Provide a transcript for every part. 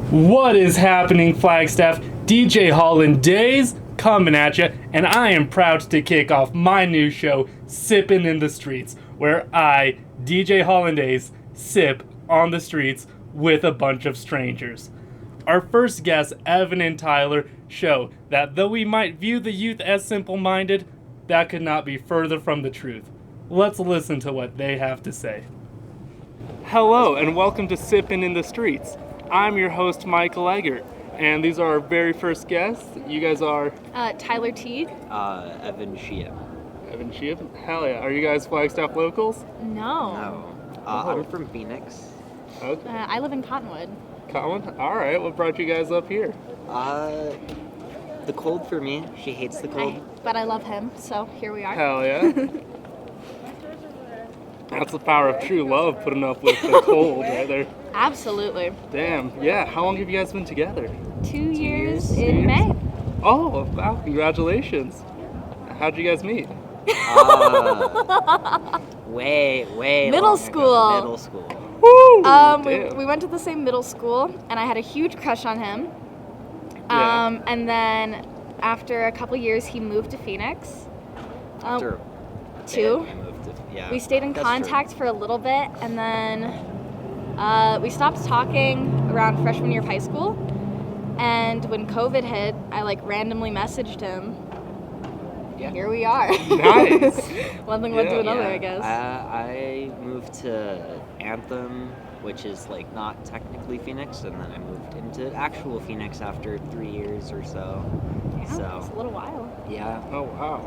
What is happening, Flagstaff? DJ Hollandaise coming at you, and I am proud to kick off my new show, Sippin' in the Streets, where I, DJ Hollandaise, sip on the streets with a bunch of strangers. Our first guests, Evan and Tyler, show that though we might view the youth as simple-minded, that could not be further from the truth. Let's listen to what they have to say. Hello, and welcome to Sippin' in the Streets. I'm your host, Michael Eggert, and these are our very first guests. You guys are... Tyler T. Evan Sheehan. Evan Sheehan? Hell yeah. Are you guys Flagstaff locals? No. I'm from Phoenix. Okay. I live in Cottonwood. Colin? Alright, what brought you guys up here? The cold for me. She hates the cold. But I love him, so here we are. Hell yeah. That's the power of true love, putting up with the cold right there. Absolutely. Damn, yeah. How long have you guys been together? 2 years years. in May. Oh, wow, congratulations. How'd you guys meet? Way Middle long school. ago. Middle school. Woo! We went to the same middle school, and I had a huge crush on him. Yeah. And then after a couple years, he moved to Phoenix. After a two. bit, I moved to, yeah. We stayed in That's contact for a little bit, and then we stopped talking around freshman year of high school. And when COVID hit, I randomly messaged him. Yeah. Here we are. Nice. One thing led to Yeah. another, Yeah, I guess. I moved to Anthem, which is not technically Phoenix, and then I moved into actual Phoenix after 3 years or so. Yeah, So it's a little while. yeah. Oh, wow.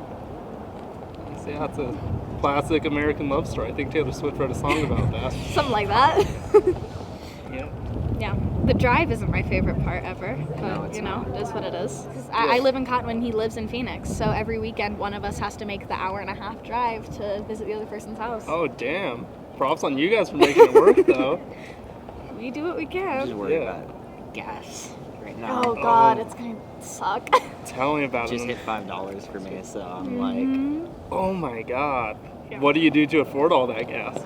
See, that's a classic American love story. I think Taylor Swift wrote a song about that. Something like that. Yeah. Yeah. The drive isn't my favorite part ever, but No, it's not. it is what it is. 'Cause Yeah. I live in Cottonwood and he lives in Phoenix, so every weekend one of us has to make the hour-and-a-half drive to visit the other person's house. Oh, damn. Props on you guys for making it work, though. We do what we I'm can. just worried Yeah. about gas right now. Oh God, Oh. it's gonna suck. Tell me about Just it. hit $5 for me, so I'm Mhm. Oh, my God. Yeah. What do you do to afford all that gas?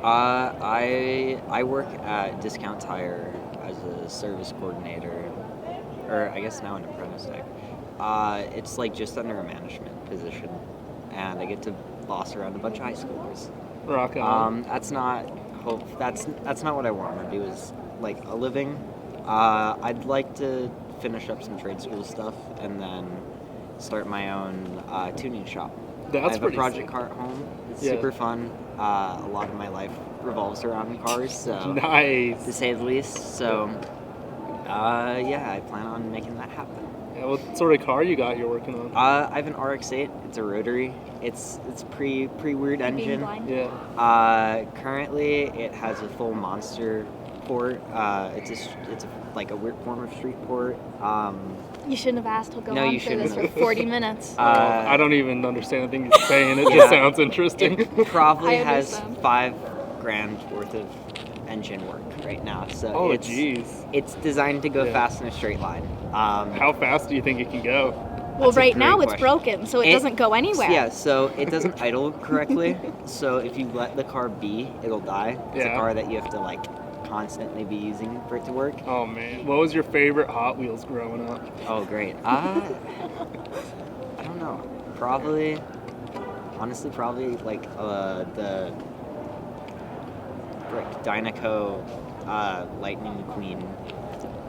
I work at Discount Tire as a service coordinator, or I guess now an apprentice tech. It's just under a management position, and I get to boss around a bunch of high schoolers. Rock on. That's not what I want to do. Is a living. I'd like to finish up some trade school stuff and then start my own tuning shop. That's I have a pretty project sick. car at home. It's Yeah. super fun. A lot of my life revolves around cars, so Nice. to say the least. So, yeah, I plan on making that happen. Yeah, what sort of car you got you're working on? I have an RX-8. It's a rotary. It's pre-weird Being engine. blind. Yeah. Currently, it has a full monster port. It's a weird form of street port. You shouldn't have asked. He'll go No, on you for this for shouldn't. 40 minutes. I don't even understand the thing you're saying. It Yeah. just sounds interesting. It probably I has understand. $5,000 worth of engine work right now. So Oh, it's jeez. it's designed to go Yeah. fast in a straight line. How fast do you think it can go? Well, That's a right now great it's question. broken, so it doesn't go anywhere. Yeah, so it doesn't idle correctly. So if you let the car be, it'll die. It's Yeah. a car that you have to constantly be using for it to work. Oh, man. What was your favorite Hot Wheels growing up? Oh, great. I don't know. Honestly, probably the Dynaco Lightning McQueen.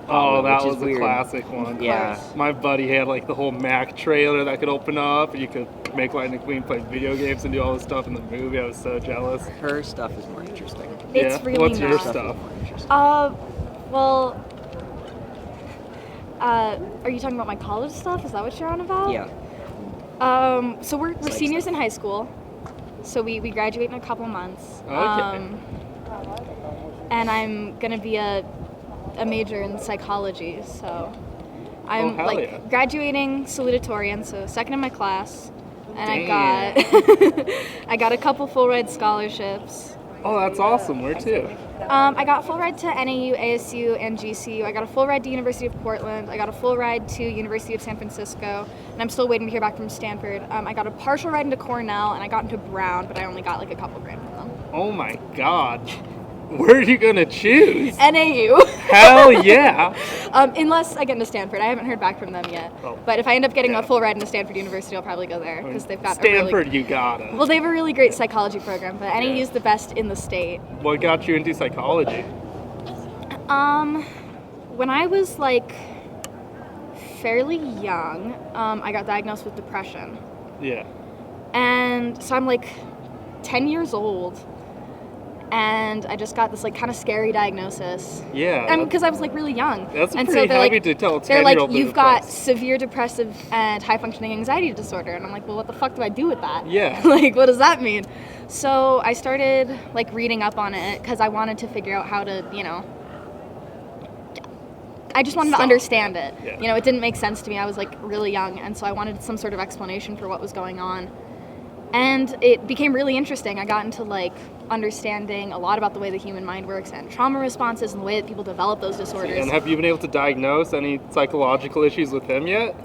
Oh, that which is was a weird. classic one. Yeah. My buddy had the whole Mac trailer that could open up, and you could make Lightning McQueen play video games and do all this stuff in the movie. I was so jealous. Her stuff is more interesting. It's Yeah? really What's your not. stuff? More interesting. Well, are you talking about my college stuff? Is that what you're on about? Yeah. So we're Psych seniors stuff. in high school, so we graduate in a couple months. Okay. And I'm gonna be a major in psychology, so I'm hell yeah. graduating salutatorian, so second in my class, and Damn. I got a couple full ride scholarships. Oh, that's awesome. Where to? I got full ride to NAU, ASU, and GCU. I got a full ride to University of Portland. I got a full ride to University of San Francisco, and I'm still waiting to hear back from Stanford. I got a partial ride into Cornell, and I got into Brown, but I only got a couple grand from them. Oh, my God. Where are you gonna choose? NAU. Hell yeah! Unless I get into Stanford. I haven't heard back from them yet. Oh, But if I end up getting yeah. a full ride into Stanford University, I'll probably go there because they've got Stanford, a really... you gotta. Well, they have a really great psychology program, but NAU is the best in the state. What got you into psychology? When I was like fairly young, I got diagnosed with depression. Yeah. And so I'm like 10 years old, and I just got this like kind of scary diagnosis. Yeah. I mean, because I was like really young. That's and pretty they're heavy like, to tell a they're 10-year-old like, they're you've got depressed. severe depressive and high functioning anxiety disorder. And I'm like, well, what the fuck do I do with that? Yeah. Like, what does that mean? So I started like reading up on it because I wanted to figure out how to, I just wanted to understand it. Yeah. It didn't make sense to me. I was like really young, and so I wanted some sort of explanation for what was going on. And it became really interesting. I got into like understanding a lot about the way the human mind works and trauma responses and the way that people develop those disorders. And have you been able to diagnose any psychological issues with him yet?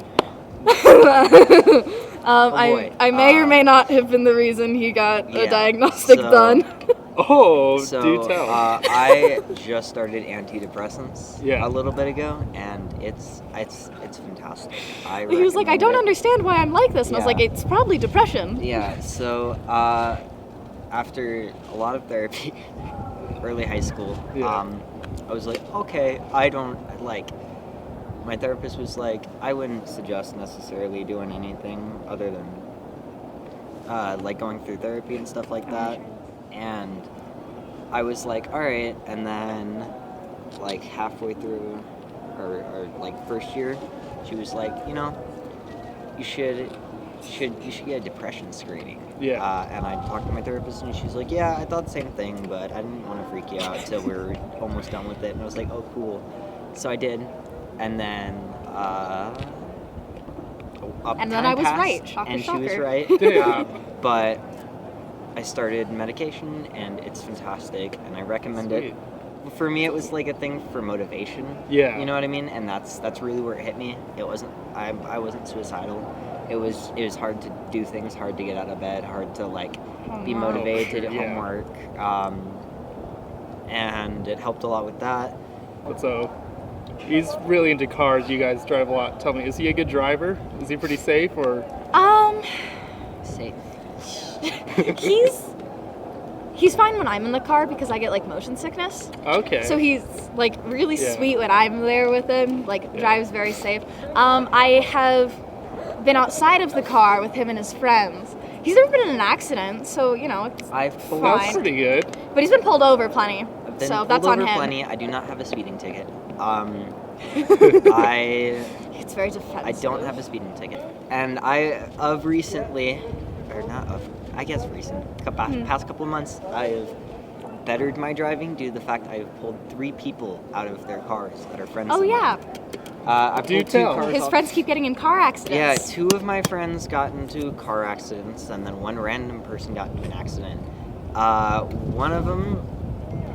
I may or may not have been the reason he got a diagnostic done. Oh, So, do tell. I just started antidepressants Yeah. a little bit ago, and it's fantastic. He was like, I don't understand why I'm like this. And I was Yeah. like, it's probably depression. Yeah, so after a lot of therapy, early high school, Yeah. I was like, okay, I don't like. My therapist was like, I wouldn't suggest necessarily doing anything other than like going through therapy and stuff like that. And I was like, all right. And then, like halfway through, or like first year, she was like, you should get a depression screening. Yeah. And I talked to my therapist, and she's like, yeah, I thought the same thing, but I didn't want to freak you out until we were almost done with it. And I was like, oh, cool. So I did, and then And then I was right. Shocker, and shocker. she was right. Damn. But I started medication, and it's fantastic, and I recommend Sweet. it. For me, it was like a thing for motivation. Yeah. You know what I mean? And that's really where it hit me. It wasn't. I wasn't suicidal. It was hard to do things, hard to get out of bed, hard to like be no. motivated to Sure, do yeah. homework. And it helped a lot with that. But so, he's really into cars. You guys drive a lot. Tell me, is he a good driver? Is he pretty safe, or? Safe. He's fine when I'm in the car because I get like motion sickness. Okay. So he's like really Yeah. sweet when I'm there with him. Like Yeah. drives very safe. I have been outside of the car with him and his friends. He's never been in an accident, so it's I've pulled fine. That's pretty good. But he's been pulled over plenty. I've been So pulled that's on over him. plenty. I do not have a speeding ticket. It's very defensive. I don't have a speeding ticket. And I recently, or not of, I guess recent, past couple of months, I've bettered my driving due to the fact I've pulled 3 people out of their cars that are friends Oh of yeah. mine. I Do pulled 2 tell. cars His off- friends keep getting in car Yeah, accidents. 2 of my friends got into car accidents, and then 1 random person got into an accident. One of them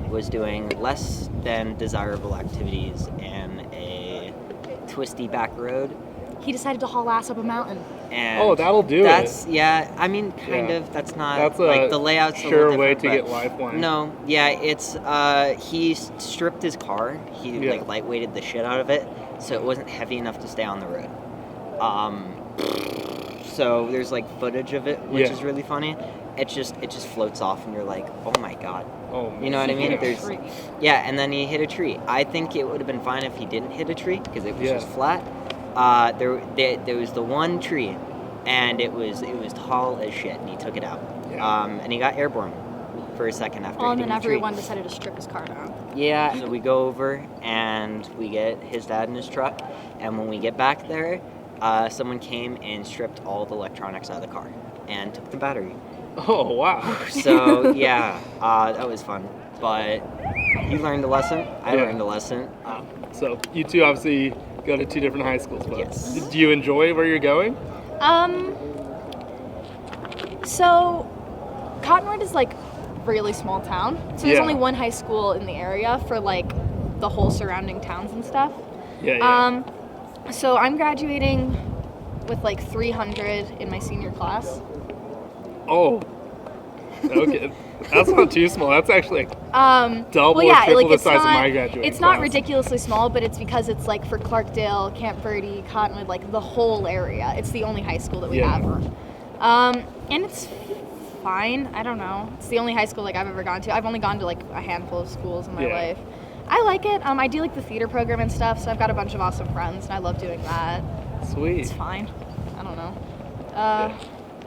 was doing less than desirable activities in a twisty back road. He decided to haul ass up a mountain. And Oh, that'll do that's, yeah, I mean, kind Yeah. of. That's not, That's a like, the layout's a sure little way different, to but- get lifeline. No, yeah, it's, he stripped his car. He, Yeah. like, lightweighted the shit out of it, so it wasn't heavy enough to stay on the road. So there's, like, footage of it, which Yeah. is really funny. It just floats off, and you're like, oh my god. Oh, man. You know what I mean? Yeah. There's, yeah, and then he hit a tree. I think it would have been fine if he didn't hit a tree, because it was Yeah. just flat. There was the one tree, and it was tall as shit, and he took it out. Yeah. And he got airborne for a second after Oh, and hitting then the tree. everyone decided to strip his car down. Yeah, so we go over, and we get his dad in his truck, and when we get back there, someone came and stripped all the electronics out of the car, and took the battery. Oh, wow. So, yeah, that was fun. But he learned a lesson. I Yeah. learned a lesson. So, you two obviously go to 2 different high schools. But Yes. do you enjoy where you're going? So Cottonwood is like really small town. So there's Yeah. only one high school in the area for like the whole surrounding towns and stuff. Yeah. So I'm graduating with like 300 in my senior class. Oh. Okay. That's not too small. That's actually like double well, or yeah, triple like the it's size not, of my graduating it's not class. ridiculously small, but it's because it's like for Clarkdale, Camp Verde, Cottonwood, like the whole area. It's the only high school that we Yeah. have. And it's fine. I don't know. It's the only high school like I've ever gone to. I've only gone to like a handful of schools in my Yeah. life. I like it. I do like the theater program and stuff, so I've got a bunch of awesome friends, and I love doing that. Sweet. It's fine. I don't know.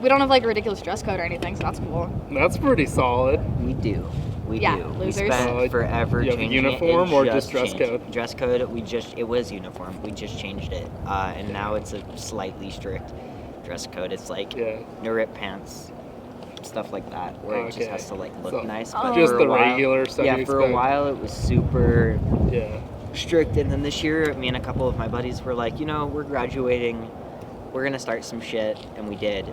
We don't have like a ridiculous dress code or anything, so that's cool. That's pretty solid. We do. We Yeah, do. losers. We spent forever You have a changing uniform it. or It just dress changed. code? Dress code. It was uniform. We just changed it, and now it's a slightly strict dress code. It's like no rip pants, stuff like that, where it just Okay. has to like look So, nice. Oh. But just for a the while, regular stuff Yeah, you for a expect. while it was super Yeah. strict, and then this year, me and a couple of my buddies were like, we're graduating, we're gonna start some shit, and we did.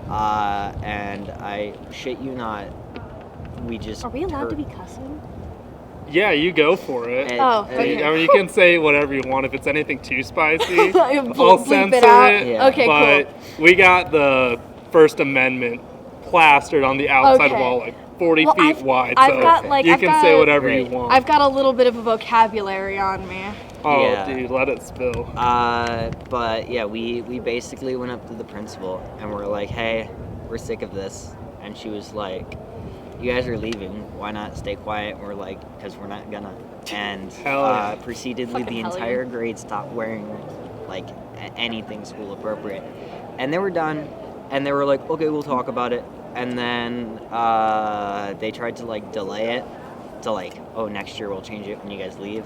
And I shit you not, we just. Are we allowed to be cussing? Yeah, you go for it. Oh, I okay. mean, you can say whatever you want. If it's anything too spicy, I'll Bleep censor it out. it. Yeah. Okay, But cool. we got the First Amendment plastered on the outside Okay. wall, like 40 Well, feet wide. I've So got, like, you I've can got- say whatever Great. you want. I've got a little bit of a vocabulary on me. Oh, Yeah. dude, let it spill. But yeah, we basically went up to the principal and we're like, hey, we're sick of this. And she was like, you guys are leaving. Why not stay quiet? And we're like, because we're not gonna. And Hell yeah. precededly, Fucking the hell entire yeah. grade stopped wearing like anything school appropriate. And they were done. And they were like, okay, we'll talk about it. And then they tried to like delay it to like, oh, next year we'll change it when you guys leave.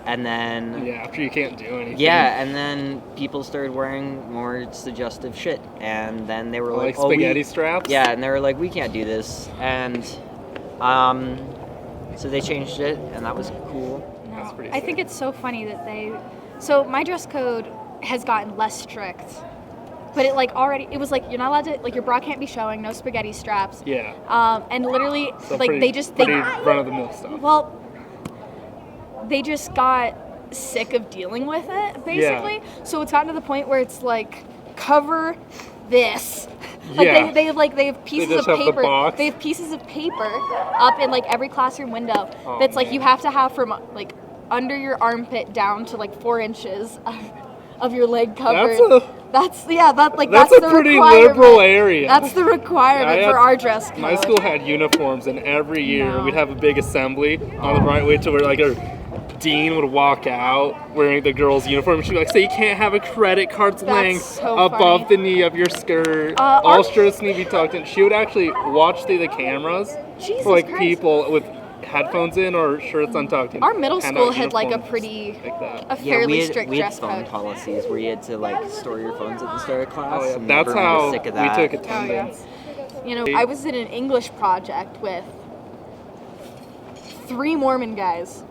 And then Yeah, after you can't do anything. yeah, and then people started wearing more suggestive shit, and then they were Like like, "Oh, spaghetti straps? yeah," and they were like, "We can't do this," and so they changed it, and that was cool. That's pretty I think sick. it's so funny that so my dress code has gotten less strict, but it was like you're not allowed to, like, your bra can't be showing, no spaghetti straps. Yeah. And literally, So like, pretty, they just, pretty run-of-the-mill stuff. well, they just got sick of dealing with it, basically. So it's gotten to the point where it's like, cover this. Like Yeah. they have pieces just of have the paper. box. They have pieces of paper up in like every classroom window. Oh, that's like man. you have to have from like under your armpit down to like 4 inches of your leg covered. That's That's the a pretty requirement. liberal area. That's the requirement I had- for our dress code. My school had uniforms, and every year No. we'd have a big assembly on the right way to where like a dean would walk out wearing the girl's uniform. She'd be like, "So you can't have a credit card's That's length so above funny. the knee of your skirt. Our- All shirts need to be tucked in." She would actually watch through the cameras Jesus for like Christ. people with headphones in or shirts untucked. And Our middle hand school out had like a uniforms pretty, like that. a fairly strict we had dress phone code. policies where you had to like store your phones at the start of class. Oh yeah, and that's everyone was how sick of we that. took Oh, yeah. attendance. You know, I was in an English project with 3 Mormon guys.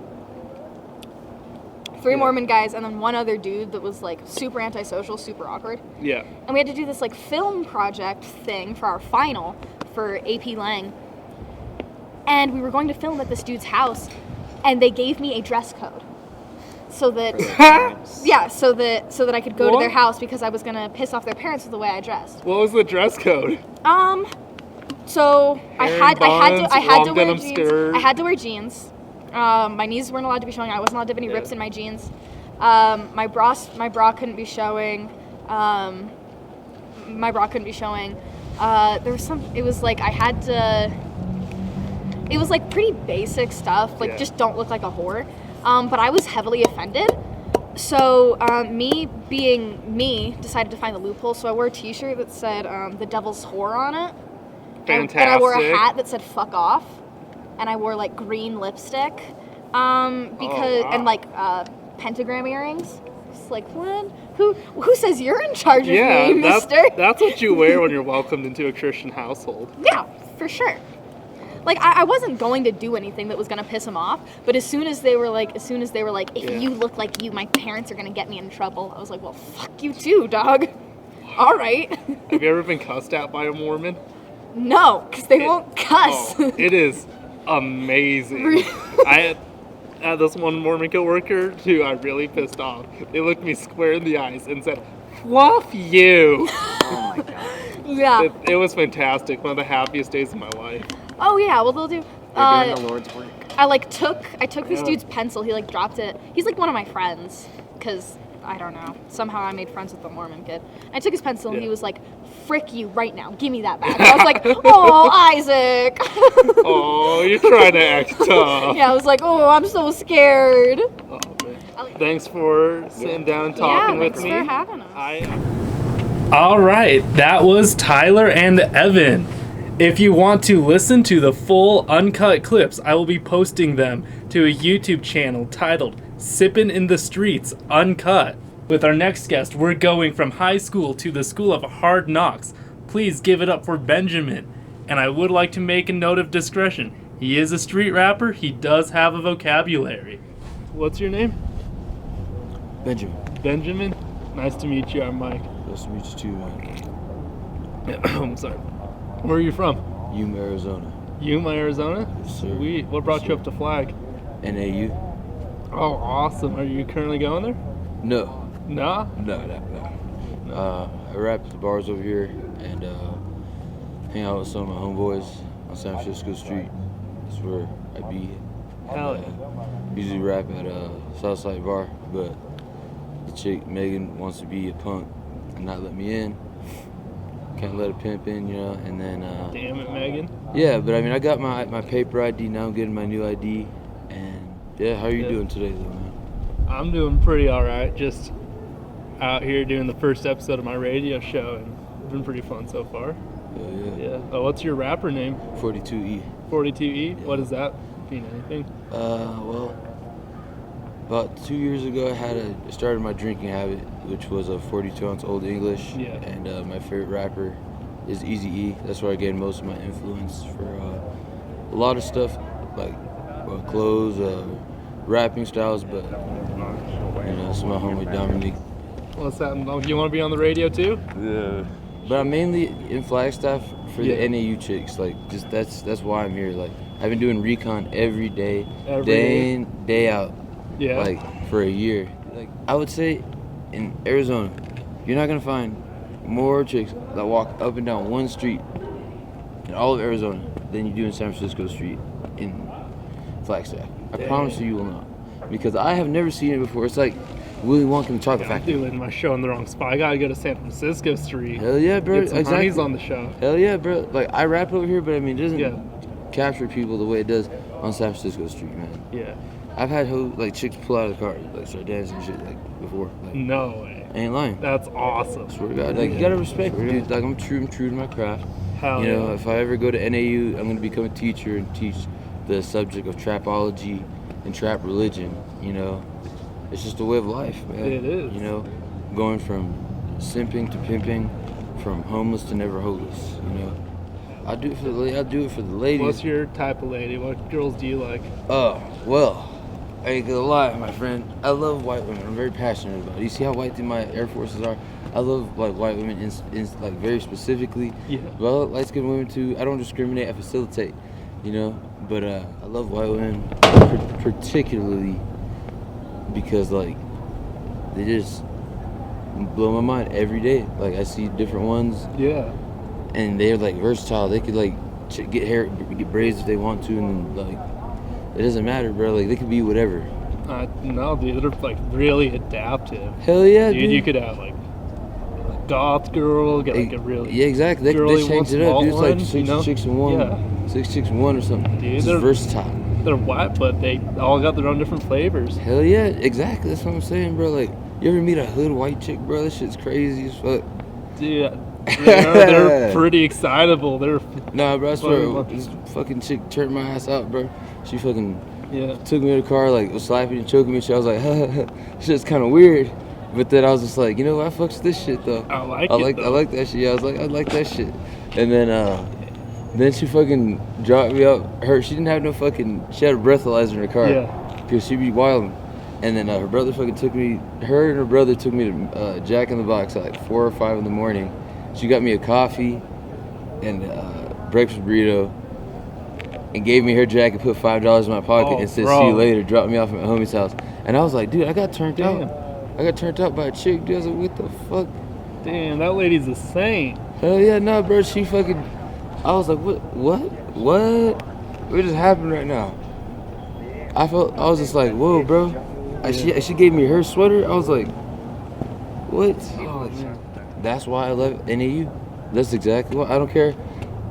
3 Yeah. Mormon guys, and then one other dude that was like super antisocial, super awkward. Yeah. And we had to do this like film project thing for our final for AP Lang. And we were going to film at this dude's house, and they gave me a dress code. So that For their parents. yeah, so that I could go to their What? house because I was gonna piss off their parents with the way I dressed. What was the dress code? So I Hair had and buns, to long wear denim jeans. skirt. I had to wear jeans. My knees weren't allowed to be showing. I wasn't allowed to have any Yeah. rips in my jeans. My bra couldn't be showing. My bra couldn't be showing. There was some. It was like I had to. It was like pretty basic stuff. Like Yeah. just don't look like a whore. But I was heavily offended. So me being me decided to find the loophole. So I wore a T-shirt that said "The Devil's Whore" on it. Fantastic. And I wore a hat that said "fuck off," and I wore like green lipstick, because wow. and like pentagram earrings. It's like, what? Who says you're in charge of Yeah, me, Mister? that's what you wear when you're welcomed into a Christian household. Yeah, for sure. Like I wasn't going to do anything that was gonna piss him off, but as soon as they were like, if Yeah. you look like you, my parents are gonna get me in trouble. I was like, well, fuck you too, dog. All right. Have you ever been cussed at by a Mormon? No, because they won't cuss. Oh, it is amazing. I had this one Mormon coworker who I really pissed off. They looked me square in the eyes and said, "Fluff you." Oh my god. Yeah. It was fantastic. One of the happiest days of my life. Oh yeah, well they'll do. They're doing the Lord's work. I took this dude's pencil. He like dropped it. He's like one of my friends, cause I don't know. Somehow I made friends with the Mormon kid. I took his pencil and he was like, "Frick you right now, give me that back." I was like, "Oh, Isaac." Oh, you're trying to act tough. Yeah, I was like, "Oh, I'm so scared." Oh, man. Thanks for sitting down and talking with me. Yeah, thanks for having us. All right, that was Tyler and Evan. If you want to listen to the full uncut clips, I will be posting them to a YouTube channel titled Sippin' in the Streets Uncut. With our next guest, we're going from high school to the School of Hard Knocks. Please give it up for Benjamin. And I would like to make a note of discretion. He is a street rapper. He does have a vocabulary. What's your name? Benjamin. Benjamin? Nice to meet you. I'm Mike. Nice to meet you too, man. I'm sorry. Where are you from? Yuma, Arizona. Yuma, Arizona? Yes, sir. Sweet. What brought Yes, you sir. up to Flag? NAU? Oh, awesome. Are you currently going there? No. Nah? No. I rap at the bars over here and hang out with some of my homeboys on San Francisco Street. That's where I be. Hell yeah. Usually rap at Southside Bar, but the chick Megan wants to be a punk and not let me in. Can't let a pimp in, you know, and then Damn it, Megan. yeah, but I mean I got my paper ID, now I'm getting my new ID, and yeah, how are you doing today though, man? I'm doing pretty alright. Just out here doing the first episode of my radio show, and it's been pretty fun so far. Yeah. Oh, what's your rapper name? 42E. 42E? What does that mean? Anything? Well, about 2 years ago, I started my drinking habit, which was a 42-ounce Old English. Yeah. And my favorite rapper is Eazy-E. That's where I gained most of my influence for a lot of stuff, like clothes, rapping styles, but you know, it's my homie Dominique. What's that? You want to be on the radio too? Yeah. But I'm mainly in Flagstaff for Yeah. the NAU chicks. Like, just that's why I'm here. Like, I've been doing recon every day, Every day day? in, day out. Yeah. Like for a year. Like I would say, in Arizona, you're not gonna find more chicks that walk up and down one street in all of Arizona than you do in San Francisco Street in Flagstaff. I promise you will not, because I have never seen it before. It's like Willy Wonka and the Chocolate I'm Factory. doing my show in the wrong spot. I gotta go to San Francisco Street. Hell yeah, bro! Get some Exactly. honeys on the show. Hell yeah, bro! Like I rap over here, but I mean, it doesn't Yeah. capture people the way it does on San Francisco Street, man. Yeah. I've had like chicks pull out of the car, like start dancing and shit, like before. Like, No way. I ain't lying. That's awesome. Swear to God, like you gotta respect it, dude. Like I'm true to my craft. Hell You know, yeah. if I ever go to NAU, I'm gonna become a teacher and teach the subject of trapology and trap religion. You know, it's just a way of life, man. It is. You know, going from simping to pimping, from homeless to never homeless. You know, I do it for the ladies. What's your type of lady? What girls do you like? Oh, well, I ain't gonna lie, my friend. I love white women. I'm very passionate about it. You see how white my Air Forces are? I love like white women in like very specifically. Yeah. But I like light-skinned women too. I don't discriminate. I facilitate. You know. But I love white women particularly because like they just blow my mind every day. Like I see different ones Yeah. and they're like versatile. They could like get hair, get braids if they want to, and then like it doesn't matter, bro. Like they could be whatever. No, dude, they're like really adaptive. Hell yeah, Dude, you could have like a goth girl, get like a really yeah, exactly. girly They change one, it up. small Dude, it's like one, six you know? chicks in one, Yeah. 6 chicks in one or something. Dude, It's they're- just versatile. They're white, but they all got their own different flavors. Hell yeah, exactly. That's what I'm saying, bro. Like you ever meet a hood white chick, bro? This shit's crazy as fuck. Dude, they're pretty excitable. They're Nah, bro, I swear, Fucking- this fucking chick turned my ass out, bro. She fucking yeah. took me to the car, like was slapping and choking me. Shit. I was like, shit's kind of weird. But then I was just like, you know what? I fucks with this shit though. I like I it, like though. that shit. Yeah, I was like, I like that shit. And then she fucking dropped me up. She didn't have no fucking. She had a breathalyzer in her car. Yeah. Cause she be wildin'. And then her brother fucking took me. Her and her brother took me to Jack in the Box at like 4 or 5 in the morning. She got me a coffee and breakfast burrito. And gave me her jacket, put $5 in my pocket, Oh, and said, bro. "See you later." Dropped me off at my homie's house, and I was like, "Dude, I got turned Damn. out. I got turned out by a chick, dude." I was like, "What the fuck?" Damn, that lady's a saint. Hell yeah, nah, bro. She fucking. I was like, "What? What?" what? What just happened right now? I was just like, whoa, bro. She gave me her sweater. I was like, what? Oh, man. That's why I love NAU. That's exactly why. I don't care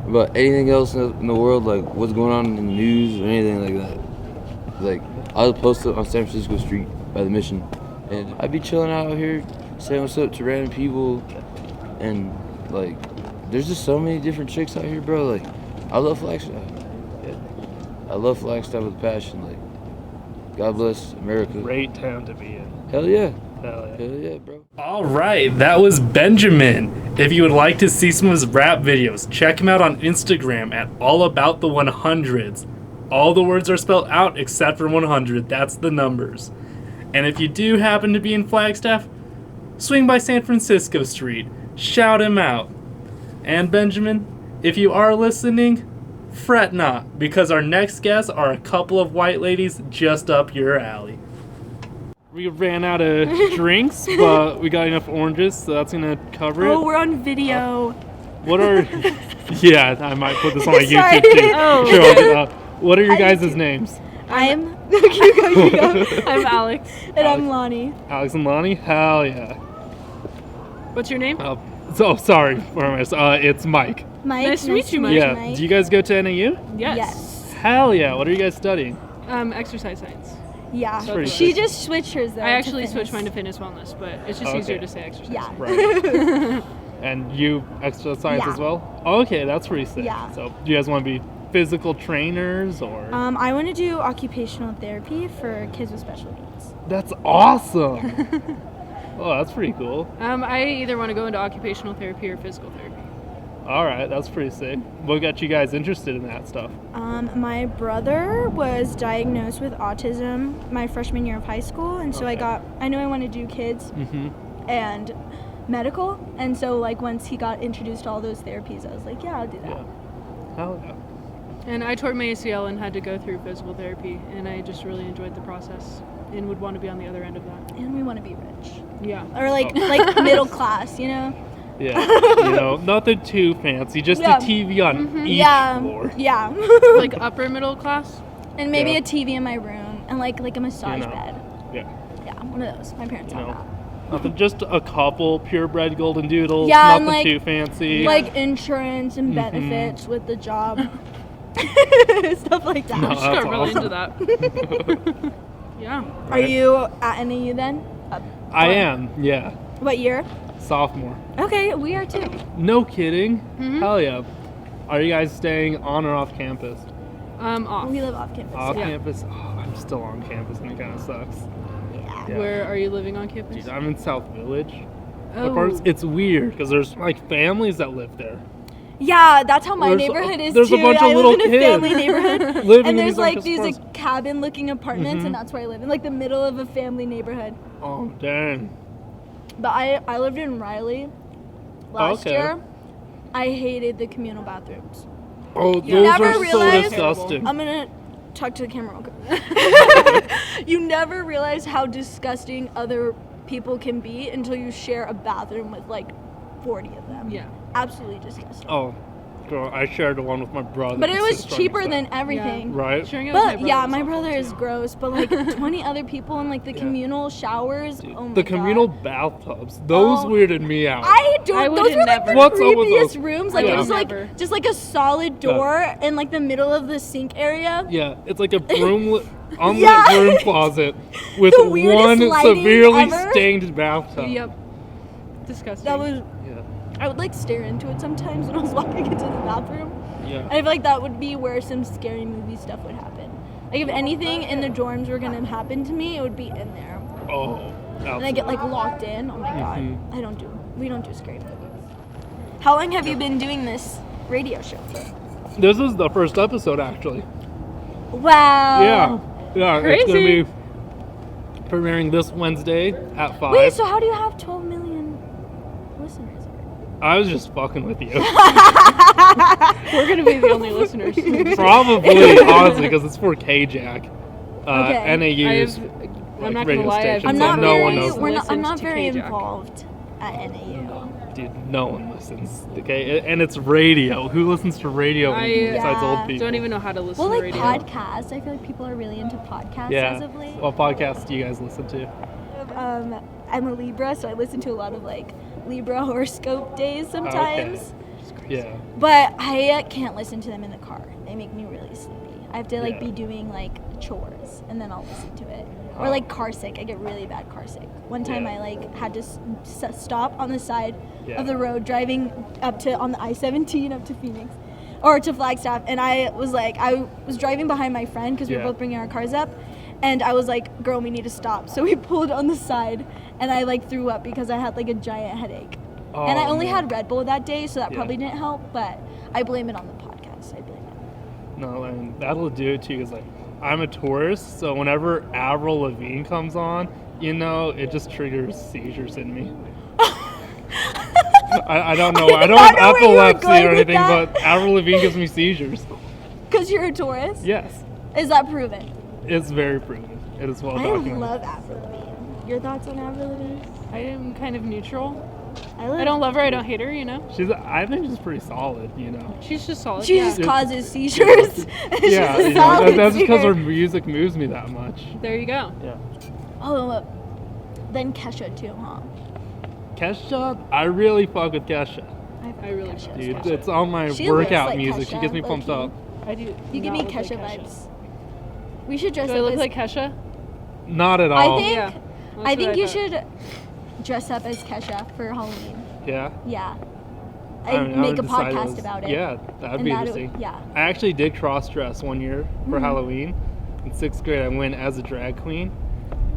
about anything else in the world, like what's going on in the news or anything like that. Like, I was posted on San Francisco Street by the Mission, and I'd be chilling out here, saying what's up to random people, and like, there's just so many different chicks out here, bro. Like, I love Flagstaff. Yeah. I love Flagstaff with passion. Like, God bless America. Great town to be in. Hell yeah. Hell yeah. Hell yeah, bro. All right, that was Benjamin. If you would like to see some of his rap videos, check him out on Instagram at allaboutThe100s. All the words are spelled out except for 100. That's the numbers. And if you do happen to be in Flagstaff, swing by San Francisco Street. Shout him out. And Benjamin, if you are listening, fret not, because our next guests are a couple of white ladies just up your alley. We ran out of drinks, but we got enough oranges, so that's gonna cover it. Oh, we're on video. What are... Yeah, I might put this on my Sorry. YouTube too. Oh. Sure, what are your guys' names? I'm You go. I'm Alex. And I'm Lonnie. Alex and Lonnie? Hell yeah. What's your name? Sorry. Where am I? It's Mike. Mike. Nice to meet you, Mike. Yeah. Mike. Do you guys go to NAU? Yes. Hell yeah. What are you guys studying? Exercise science. Yeah. pretty She good. just switched hers though. I actually to switched fitness. mine to fitness wellness, but it's just Okay. easier to say exercise. Yeah. Right. And you exercise science Yeah. as well? Okay, that's pretty sick. Yeah. So do you guys want to be physical trainers or? I want to do occupational therapy for kids with special needs. That's awesome. Oh, that's pretty cool. I either want to go into occupational therapy or physical therapy. All right, that's pretty sick. What got you guys interested in that stuff? My brother was diagnosed with autism my freshman year of high school, and so Okay. I knew I wanted to do kids Mm-hmm. and medical, and so like once he got introduced to all those therapies, I was like, yeah, I'll do that. Yeah. Hell yeah. And I tore my ACL and had to go through physical therapy, and I just really enjoyed the process and would want to be on the other end of that. And we want to be rich, Yeah. or like Oh. like middle class, you know? Yeah. Nothing too fancy, just Yeah. a TV on each Yeah, floor. yeah, Like upper middle class? and maybe Yeah. a TV in my room and like a massage bed. Yeah. Yeah, one of those. My parents You have know, that. nothing, just a couple purebred golden doodles. Yeah, and, nothing like- too fancy. Like insurance and Mhm. benefits with the job, stuff like that. No. Just That's got really awesome. into that. Yeah. Are you at NAU then? I am, yeah. What year? Sophomore. Okay, we are too. No kidding. Mhm. Hell yeah. Are you guys staying on or off campus? Off. We live off campus. Off Yeah. campus? Oh, I'm still on campus and it kind of sucks. Yeah. Yeah. Where are you living on campus? Dude, I'm in South Village. The Oh. parts, it's weird because there's like families that live there. Yeah, that's how my There's neighborhood is there's a too. bunch of I little live in a kids family neighborhood, living and in there's these, like just these parts. cabin-looking apartments, Mhm. and that's where I live in, like the middle of a family neighborhood. Oh, dang. But I lived in Riley last Okay. year. I hated the communal bathrooms. Oh, Yeah. those Never are so realized- disgusting. I'm gonna talk to the camera real quick. You never realize how disgusting other people can be until you share a bathroom with like 40 of them. Yeah. Absolutely disgusting. Oh, girl, I shared one with my brother. But it and was sister on cheaper the than side. everything. Right? Sharing it with But yeah, was my awful, brother is too. gross. But like 20 other people in like the Yeah. communal showers. Dude, Oh my the communal God. bathtubs, those Oh. weirded me out. I don't. I those would've were like never. the What's up with creepiest those? rooms. Like Yeah. it was like Never. just like a solid door in like the middle of the sink area. Yeah, it's like a broom unlit Yeah. broom closet with The weirdest one lighting severely ever. stained bathtub. Yep. Disgusting. That was. Yeah. I would like stare into it sometimes when I was walking into the bathroom. Yeah. I feel like that would be where some scary movie stuff would happen. Like if anything in the dorms were gonna happen to me, it would be in there. Oh. And I get like locked in. Oh my god. Mhm. We don't do scary movies. How long have you been doing this radio show for? This is the first episode, actually. Wow. Yeah. Yeah, it's going Crazy. to be premiering this Wednesday at 5. Wait, so how do you have 12 million listeners? I was just fucking with you. We're gonna be the only listeners. Probably, honestly, because it's for KJAC. Okay. NAU is I'm not radio gonna lie. station, I'm so not no very. one knows. I'm not listens very to KJAC. involved. at NAU. Dude, no one listens. Okay, and it's radio. Who listens to radio besides old people? Don't even know how to listen Well, to like radio. podcasts. I feel like people are really into podcasts as of late. What podcasts do you guys listen to? I'm a Libra, so I listen to a lot of like Libra horoscope days sometimes. Yeah. But I can't listen to them in the car. They make me really sleepy. I have to like Yeah. be doing like chores and then I'll listen to it. Or Oh. like car sick. I get really bad car sick. One time Yeah. I like had to stop on the side Yeah. of the road driving up to on the I-17 up to Phoenix or to Flagstaff, and I was driving behind my friend because we were Yeah. both bringing our cars up, and I was like, "Girl, we need to stop." So we pulled on the side, and I like threw up because I had like a giant headache. And I Oh, only man. had Red Bull that day, so that Yeah. probably didn't help, but I blame it on the podcast. I blame it. No, and that'll do it too. Cause like I'm a tourist, so whenever Avril Lavigne comes on, you know, it just triggers seizures in me. I don't know. I don't have know where you were epilepsy going or with anything, that. but Avril Lavigne gives me seizures. Because you're a Taurus? Yes, Is that proven? it's very proven. It is well I documented. love Avril Lavigne. Your thoughts on Avril Lavigne? I am kind of neutral. I I don't love her. I don't hate her. You know. I think she's pretty solid. You know. She's just solid. She yeah. just causes seizures. She's Yeah, a you know, solid that's because her singer. music moves me that much. There you go. Yeah. Oh, then Kesha too, huh? Kesha, I really fuck with Kesha. I really Kesha. should. Dude, it's on my She looks workout like music. She Kesha, gets me pumped low-key. up. I do. You give me not look Kesha like vibes. We should dress Do I up look as like Kesha? Not at I all. think Yeah. I That's think what you thought. should dress up as Kesha for Halloween. Yeah. Yeah. I And mean, I make a would decide podcast about it. Yeah, that'd And be that would- interesting. yeah. I actually did cross dress one year for Mhm. Halloween. In 6th grade, I went as a drag queen.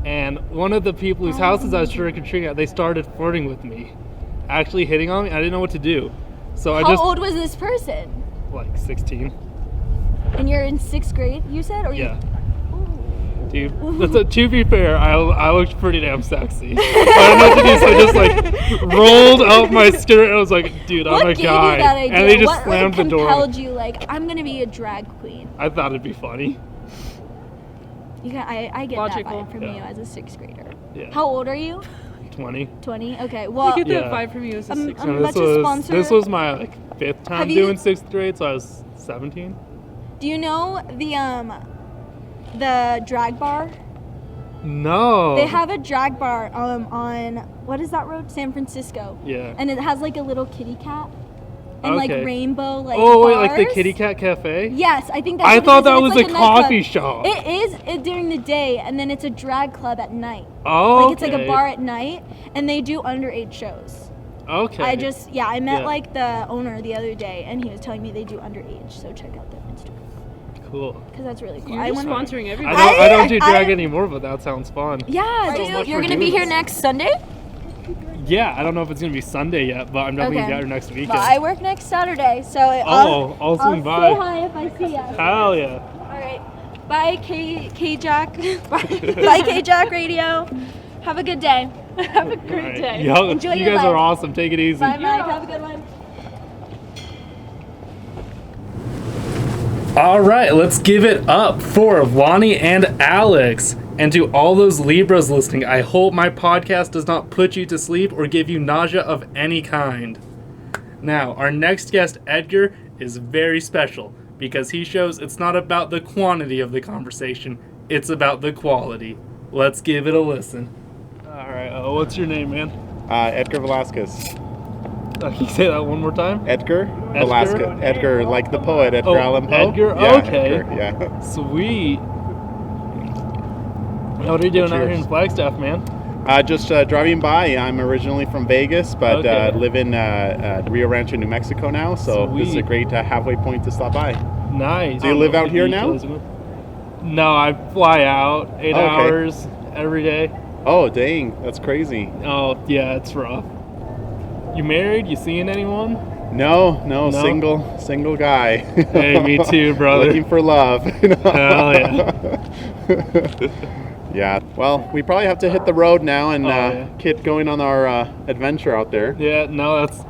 And one of the people whose houses I was trick or treating at, they started flirting with me, actually hitting on me. I didn't know what to do, so I How just old was this person? like 16. And you're in 6th grade, you said? Or Yeah. You... Dude, to be fair, I looked pretty damn sexy. I don't know what to do, so I just like rolled up my skirt and I was like, dude, What I'm a gave guy. you that idea? And they just what slammed the door. compelled you like, I'm gonna be a drag queen? I thought it'd be funny. You can, I get Logical. that vibe from Yeah. you as a 6th grader. Yeah. How old are you? 20. 20? Okay, I well, get that Yeah. vibe from you as a Um, 6 um, And about to sponsor- this was my like 5th time Have you- doing 6th grade, so I was 17. do you know the drag bar? No. They have a drag bar on, what is that road? San Francisco. Yeah. And it has like a little kitty cat and like Okay. rainbow like Oh wait, like the bars. Kitty Cat Cafe? Yes, I think that's I what it thought is, that and was it's a like nightclub. coffee shop. It is during the day, and then it's a drag club at night. Oh, Like it's like a bar at night, and they do underage shows. Okay. I met Yeah. like the owner the other day, and he was telling me they do underage. So check out their Instagram Cool. because that's really cool. You're I just want. sponsoring I everybody. don't do drag I- anymore, but that sounds fun. Yeah, So dude, much you're for gonna be doing here this. next Sunday. Yeah, I don't know if it's gonna be Sunday yet, but I'm definitely Okay. gonna get her next weekend. Well, I work next Saturday, so I'll swing I'll by. say hi if I see ya. Hell yeah. All right. Bye, K Jack. Bye, K Jack Radio. Have a good day. Have a great Alright. day. Yo, Enjoy you your guys are life. awesome. Take it easy. Bye, Mike. Have a good one. All right, let's give it up for Lonnie and Alex. And to all those Libras listening, I hope my podcast does not put you to sleep or give you nausea of any kind. Now, our next guest, Edgar, is very special because he shows it's not about the quantity of the conversation, it's about the quality. Let's give it a listen. All right, what's your name, man? Edgar Velasquez. Can you say that one more time? Edgar Velasquez. Edgar, like the poet Edgar Oh, Allan Poe. Edgar? Yeah, Okay. Edgar, yeah. Sweet. What are you doing out here in Cheers. Flagstaff, man? Just driving by. I'm originally from Vegas, but Okay. live in Rio Rancho, New Mexico now. So this is a Sweet. great halfway point to stop by. Nice. Do you live out here now? No, I fly out 8 Okay. hours every day. Oh, dang, that's crazy. Oh, yeah, it's rough. You married? You seeing anyone? No, No? single guy. Hey, me too, brother. Looking for love. Hell yeah. Yeah. Well, we probably have to hit the road now and Oh, yeah. get going on our adventure out there. Yeah, no, that's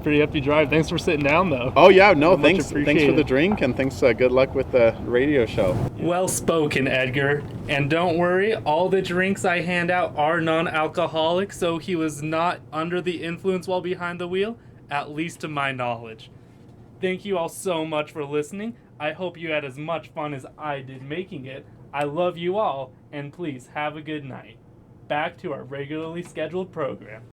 pretty hefty drive. Thanks for sitting down, though. Oh yeah, no, Much thanks for appreciated. the drink, and thanks. Good luck with the radio show. Well spoken, Edgar. And don't worry, all the drinks I hand out are non-alcoholic, so he was not under the influence while behind the wheel, at least to my knowledge. Thank you all so much for listening. I hope you had as much fun as I did making it. I love you all, and please have a good night. Back to our regularly scheduled program.